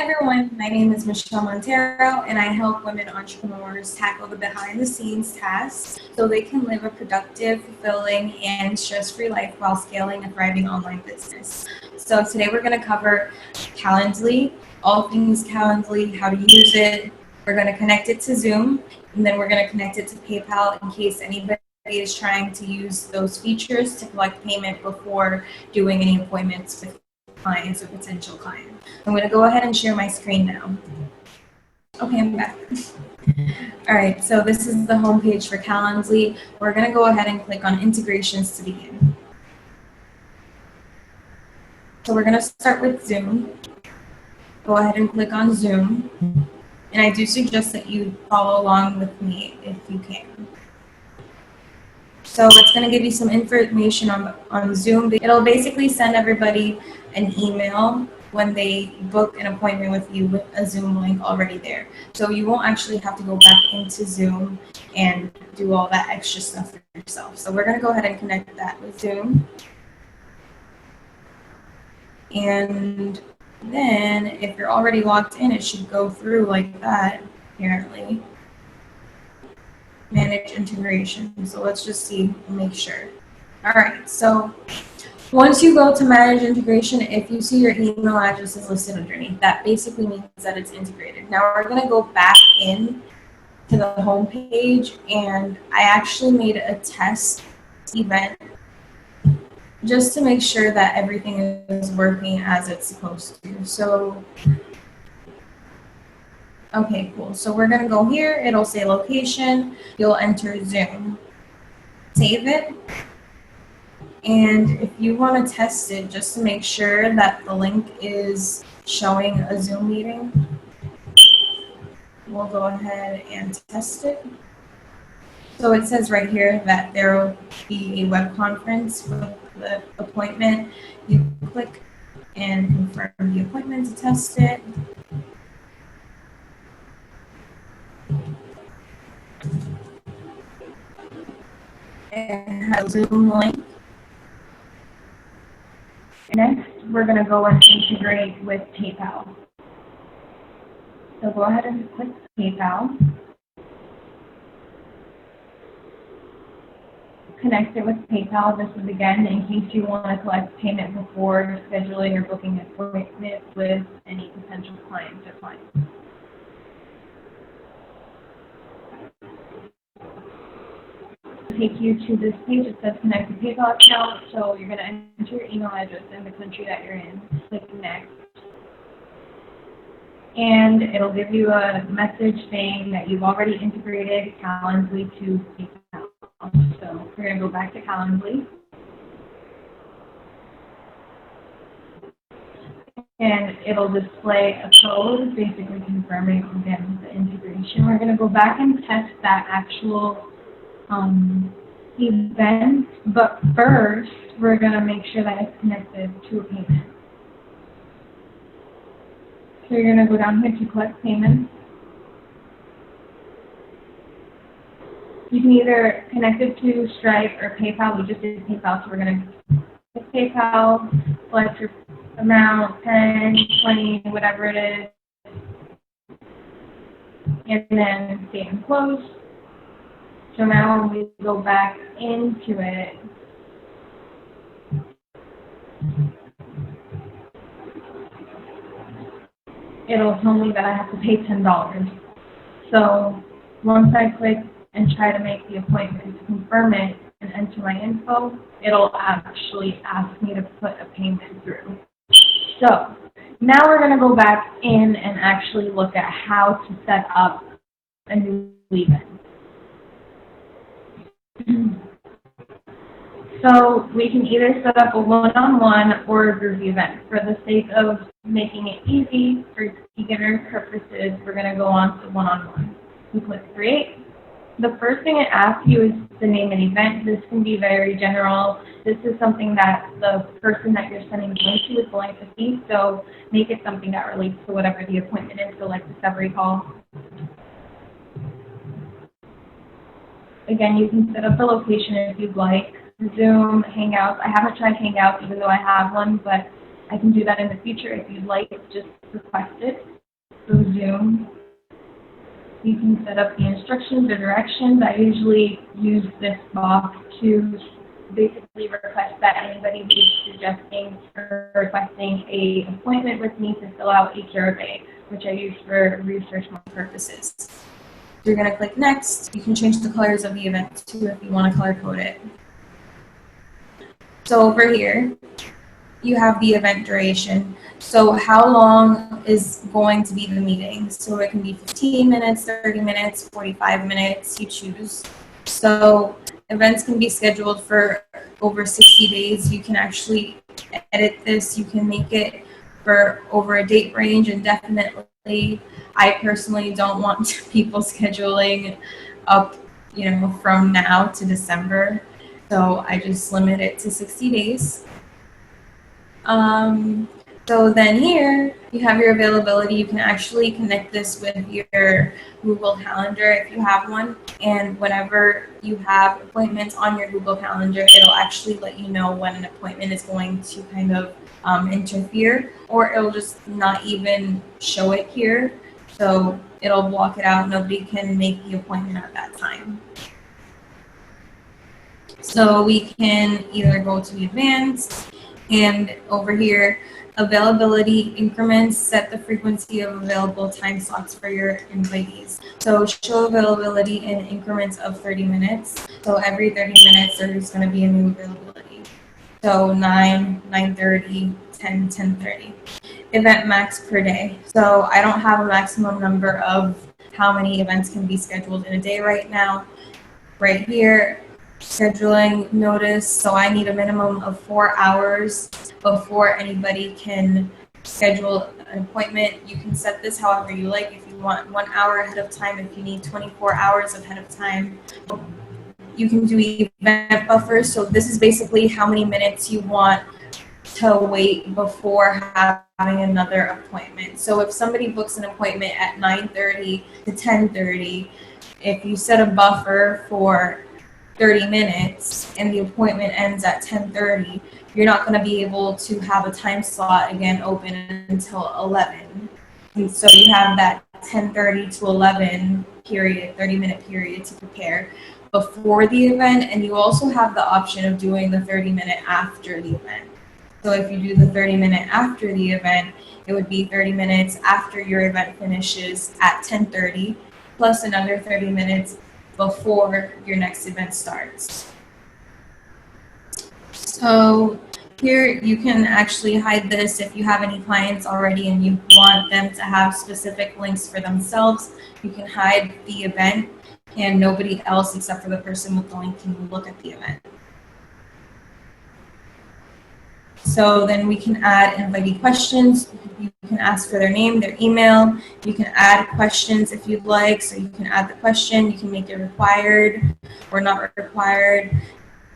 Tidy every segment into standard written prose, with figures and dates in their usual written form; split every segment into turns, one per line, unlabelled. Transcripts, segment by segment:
everyone, my name is Michelle Montero and I help women entrepreneurs tackle the behind the scenes tasks so they can live a productive, fulfilling, and stress-free life while scaling a thriving online business. So today we're going to cover Calendly, all things Calendly, how to use it. We're going to connect it to Zoom, and then we're going to connect it to PayPal in case anybody is trying to use those features to collect payment before doing any appointments with clients or potential clients. I'm going to go ahead and share my screen now. Okay, I'm back. All right, so this is the homepage for Calendly. We're going to go ahead and click on integrations to begin. So we're going to start with Zoom. Go ahead and click on Zoom. And I do suggest that you follow along with me if you can. So it's going to give you some information on Zoom. It'll basically send everybody an email when they book an appointment with you with a Zoom link already there. So you won't actually have to go back into Zoom and do all that extra stuff for yourself. So we're going to go ahead and connect that with Zoom. And then if you're already logged in, it should go through like that, apparently. Manage integration. So let's just see and make sure. All right, so once you go to manage integration, if you see your email address is listed underneath, that basically means that it's integrated. Now we're going to go back in to the home page, and I actually made a test event just to make sure that everything is working as it's supposed to. So okay, cool. So we're going to go here. It'll say location. You'll enter Zoom. Save it. And if you want to test it, just to make sure that the link is showing a Zoom meeting, we'll go ahead and test it. So it says right here that there will be a web conference with the appointment. You click and confirm the appointment to test it. And have a Zoom link. Next, we're going to go and integrate with PayPal. So go ahead and click PayPal. Connect it with PayPal. This is again in case you want to collect payment before scheduling or booking an appointment with any potential clients or clients. Take you to this page. It says connect to PayPal account. So you're going to enter your email address in the country that you're in. Click next. And it'll give you a message saying that you've already integrated Calendly to PayPal. So we're going to go back to Calendly. And it'll display a code, basically confirming again the integration. We're going to go back and test that actual event, but first we're going to make sure that it's connected to a payment. So you're going to go down here to collect payments. You can either connect it to Stripe or PayPal. We just did PayPal, so we're going to click PayPal, select your amount, 10, 20, whatever it is, and then save and close. So now when we go back into it, it'll tell me that I have to pay $10. So once I click and try to make the appointment to confirm it and enter my info, it'll actually ask me to put a payment through. So now we're going to go back in and actually look at how to set up a new event. So we can either set up a one-on-one or a group event. For the sake of making it easy for beginner purposes, we're going to go on to one-on-one. We click create. The first thing it asks you is to name an event. This can be very general. This is something that the person that you're sending the link to is going to see, so make it something that relates to whatever the appointment is, so like discovery call. Again, you can set up the location if you'd like. Zoom, Hangouts. I haven't tried Hangouts even though I have one, but I can do that in the future if you'd like. Just request it. through Zoom. You can set up the instructions or directions. I usually use this box to basically request that anybody who's suggesting or requesting an appointment with me to fill out a survey, which I use for research purposes. You're going to click next. You can change the colors of the event too if you want to color code it. So over here, you have the event duration. So how long is going to be the meeting? So it can be 15 minutes, 30 minutes, 45 minutes, you choose. So events can be scheduled for over 60 days. You can actually edit this. You can make it for over a date range indefinitely. I personally don't want people scheduling up, from now to December. So I just limit it to 60 days. So then here you have your availability. You can actually connect this with your Google Calendar if you have one. And whenever you have appointments on your Google Calendar, it'll actually let you know when an appointment is going to kind of interfere, or it'll just not even show it here. So it'll block it out. Nobody can make the appointment at that time. So we can either go to advanced, and over here, availability increments, set the frequency of available time slots for your invitees. So show availability in increments of 30 minutes. So every 30 minutes, there's going to be a new availability. So 9, 9:30, 10, 10:30. Event max per day. So I don't have a maximum number of how many events can be scheduled in a day right now. Right here, scheduling notice. So I need a minimum of 4 hours before anybody can schedule an appointment. You can set this however you like. If you want 1 hour ahead of time, if you need 24 hours ahead of time. You can do event buffers. So this is basically how many minutes you want to wait before having another appointment. So if somebody books an appointment at 9:30 to 10:30, if you set a buffer for 30 minutes and the appointment ends at 10:30, you're not going to be able to have a time slot again open until 11. And so you have that 10:30 to 11 period, 30-minute period to prepare before the event, and you also have the option of doing the 30-minute after the event. So if you do the 30-minute after the event, it would be 30 minutes after your event finishes at 10:30, plus another 30 minutes before your next event starts. So here you can actually hide this if you have any clients already and you want them to have specific links for themselves. You can hide the event and nobody else except for the person with the link can look at the event. So then we can add invitee questions. You can ask for their name, their email. You can add questions if you'd like. So you can add the question. You can make it required or not required.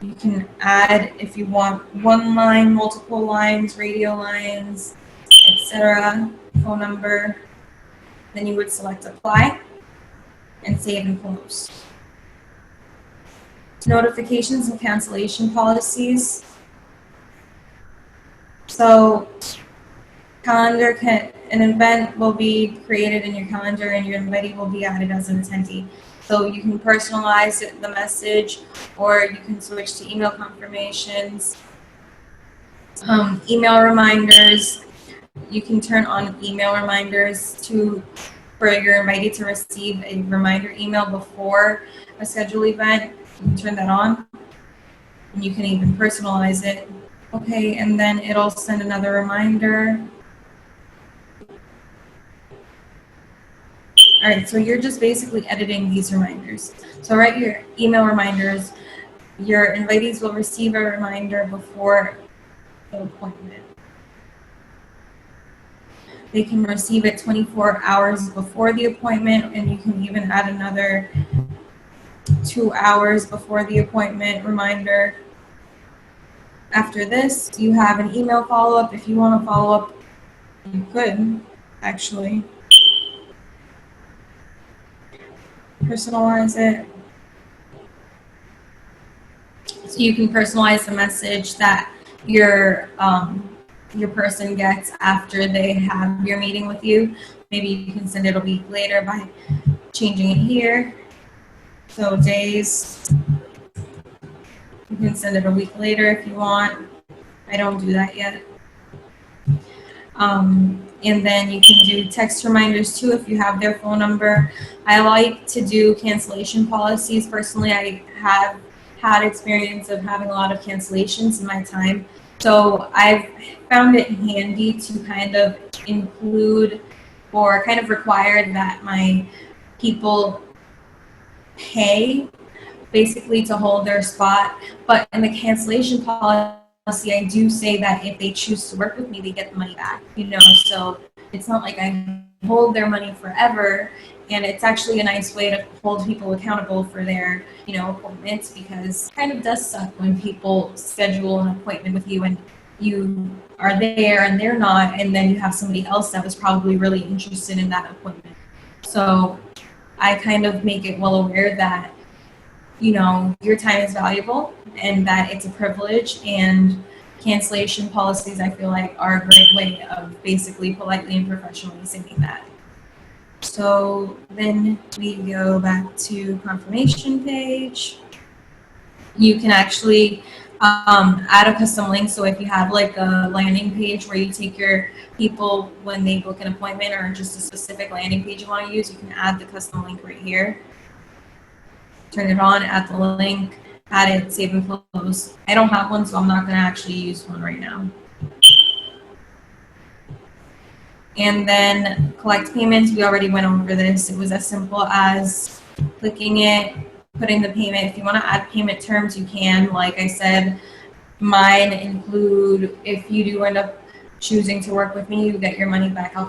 You can add if you want one line, multiple lines, radio lines, etc. Phone number. Then you would select apply and save and close. Notifications and cancellation policies. So an event will be created in your calendar and your invitee will be added as an attendee. So you can personalize the message, or you can switch to email confirmations, email reminders. You can turn on email reminders for your invitee to receive a reminder email before a scheduled event. You can turn that on, and you can even personalize it. Okay, and then it'll send another reminder. All right, so you're just basically editing these reminders. So write your email reminders. Your invitees will receive a reminder before the appointment. They can receive it 24 hours before the appointment, and you can even add another 2 hours before the appointment reminder. After this, you have an email follow-up. If you want to follow up, you could actually personalize it. So you can personalize the message that your person gets after they have your meeting with you. maybe you can send it a week later by changing it here. So days, you can send it a week later if you want. I don't do that yet. And then you can do text reminders too if you have their phone number. I like to do cancellation policies. Personally, I have had experience of having a lot of cancellations in my time. So I've found it handy to kind of include or kind of require that my people pay basically to hold their spot. But in the cancellation policy, I do say that if they choose to work with me, they get the money back, so it's not like I hold their money forever. And it's actually a nice way to hold people accountable for their, appointments, because it kind of does suck when people schedule an appointment with you and you are there and they're not, and then you have somebody else that was probably really interested in that appointment. So I kind of make it well aware that your time is valuable and that it's a privilege, and cancellation policies, I feel like, are a great way of basically politely and professionally saying that. So then we go back to confirmation page. You can actually add a custom link. So if you have like a landing page where you take your people when they book an appointment, or just a specific landing page you want to use, you can add the custom link right here. Turn it on, add the link, add it, save and close. I don't have one, so I'm not going to actually use one right now. And then collect payments, we already went over this. It was as simple as clicking it, putting the payment. If you want to add payment terms, you can. Like I said, mine include, if you do end up choosing to work with me, you get your money back. I'll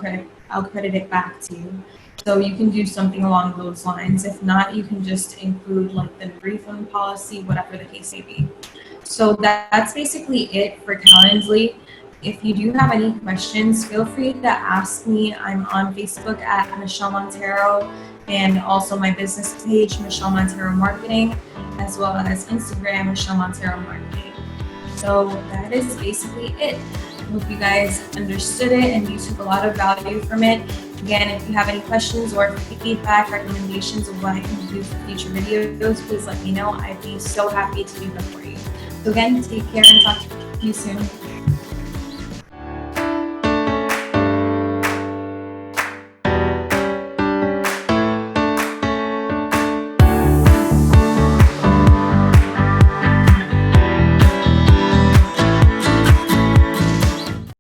credit it back to you. So you can do something along those lines. If not, you can just include like the refund policy, whatever the case may be. So that's basically it for Calendly. If you do have any questions, feel free to ask me. I'm on Facebook at Michelle Montero, and also my business page, Michelle Montero Marketing, as well as Instagram, Michelle Montero Marketing. So that is basically it. I hope you guys understood it and you took a lot of value from it. Again, if you have any questions or feedback, recommendations of what I can do for future videos, please let me know. I'd be so happy to do them for you. So again, take care and talk to you soon.